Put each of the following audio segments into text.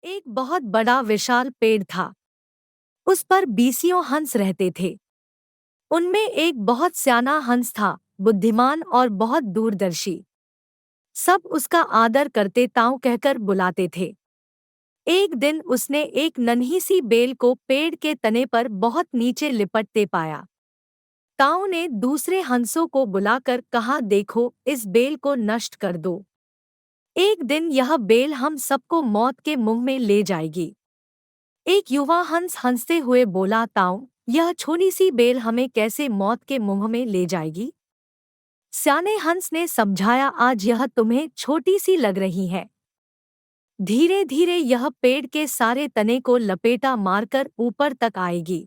एक बहुत बड़ा विशाल पेड़ था। उस पर बीसियों हंस रहते थे। उनमें एक बहुत स्याना हंस था, बुद्धिमान और बहुत दूरदर्शी। सब उसका आदर करते ताऊ कहकर बुलाते थे। एक दिन उसने एक नन्ही सी बेल को पेड़ के तने पर बहुत नीचे लिपटते पाया। ताऊ ने दूसरे हंसों को बुलाकर कहा, देखो, इस बेल को नष्ट कर दो। एक दिन यह बेल हम सबको मौत के मुंह में ले जाएगी। एक युवा हंस हंसते हुए बोला, ताऊ, यह छोटी सी बेल हमें कैसे मौत के मुंह में ले जाएगी? स्याने हंस ने समझाया, आज यह तुम्हें छोटी सी लग रही है। धीरे धीरे यह पेड़ के सारे तने को लपेटा मारकर ऊपर तक आएगी।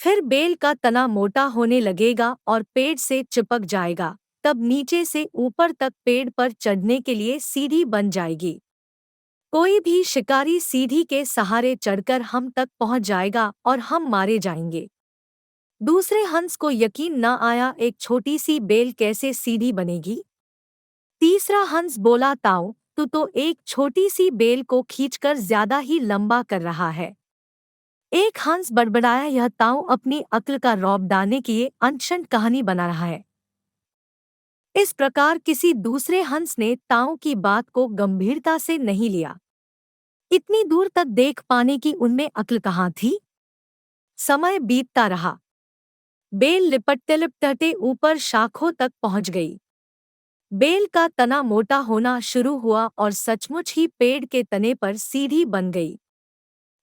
फिर बेल का तना मोटा होने लगेगा और पेड़ से चिपक जाएगा। तब नीचे से ऊपर तक पेड़ पर चढ़ने के लिए सीढ़ी बन जाएगी। कोई भी शिकारी सीढ़ी के सहारे चढ़कर हम तक पहुंच जाएगा और हम मारे जाएंगे। दूसरे हंस को यकीन न आया, एक छोटी सी बेल कैसे सीढ़ी बनेगी? तीसरा हंस बोला, ताऊ, तू तो एक छोटी सी बेल को खींचकर ज्यादा ही लंबा कर रहा है। एक हंस बड़बड़ाया, यह ताऊ अपनी अक्ल का रौब डालने की ये अनशन कहानी बना रहा है। इस प्रकार किसी दूसरे हंस ने ताऊ की बात को गंभीरता से नहीं लिया। इतनी दूर तक देख पाने की उनमें अक्ल कहाँ थी? समय बीतता रहा। बेल लिपटते लिपटते ऊपर शाखों तक पहुंच गई। बेल का तना मोटा होना शुरू हुआ और सचमुच ही पेड़ के तने पर सीढ़ी बन गई,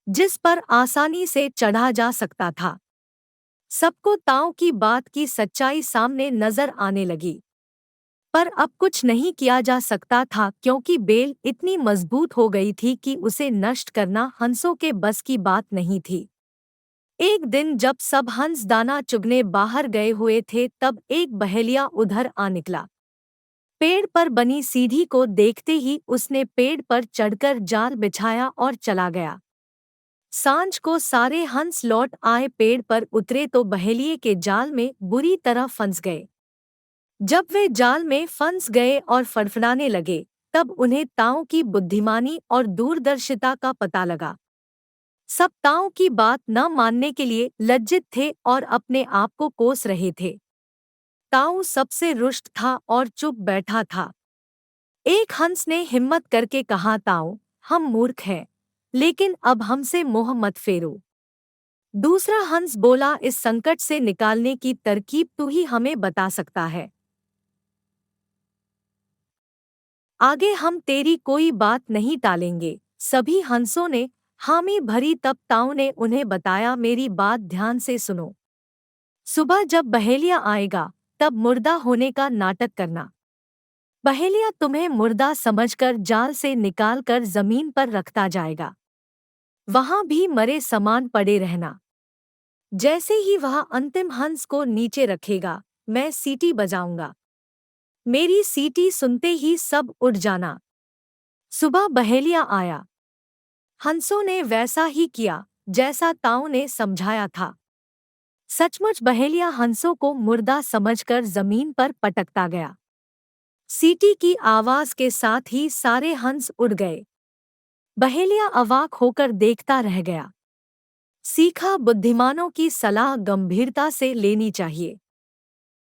जिस पर आसानी से चढ़ा जा सकता था। सबको ताऊ की बात की सच्चाई सामने नजर आने लगी। पर अब कुछ नहीं किया जा सकता था, क्योंकि बेल इतनी मजबूत हो गई थी कि उसे नष्ट करना हंसों के बस की बात नहीं थी। एक दिन जब सब हंस दाना चुगने बाहर गए हुए थे, तब एक बहेलिया उधर आ निकला। पेड़ पर बनी सीढ़ी को देखते ही उसने पेड़ पर चढ़कर जाल बिछाया और चला गया। सांझ को सारे हंस लौट आए, पेड़ पर उतरे तो बहेलिये के जाल में बुरी तरह फंस गए। जब वे जाल में फंस गए और फड़फड़ाने लगे, तब उन्हें ताऊ की बुद्धिमानी और दूरदर्शिता का पता लगा। सब ताऊ की बात न मानने के लिए लज्जित थे और अपने आप को कोस रहे थे। ताऊ सबसे रुष्ट था और चुप बैठा था। एक हंस ने हिम्मत करके कहा, ताऊ, हम मूर्ख हैं, लेकिन अब हमसे मोह मत फेरो। दूसरा हंस बोला, इस संकट से निकालने की तरकीब तू ही हमें बता सकता है। आगे हम तेरी कोई बात नहीं टालेंगे। सभी हंसों ने हामी भरी। तब ताऊ ने उन्हें बताया, मेरी बात ध्यान से सुनो। सुबह जब बहेलिया आएगा, तब मुर्दा होने का नाटक करना। बहेलिया तुम्हें मुर्दा समझकर जाल से निकालकर जमीन पर रखता जाएगा। वहां भी मरे समान पड़े रहना। जैसे ही वह अंतिम हंस को नीचे रखेगा, मैं सीटी बजाऊंगा। मेरी सीटी सुनते ही सब उठ जाना। सुबह बहेलिया आया। हंसों ने वैसा ही किया जैसा ताऊ ने समझाया था। सचमुच बहेलिया हंसों को मुर्दा समझकर जमीन पर पटकता गया। सीटी की आवाज के साथ ही सारे हंस उड़ गए। बहेलिया अवाक होकर देखता रह गया। सीखा, बुद्धिमानों की सलाह गंभीरता से लेनी चाहिए।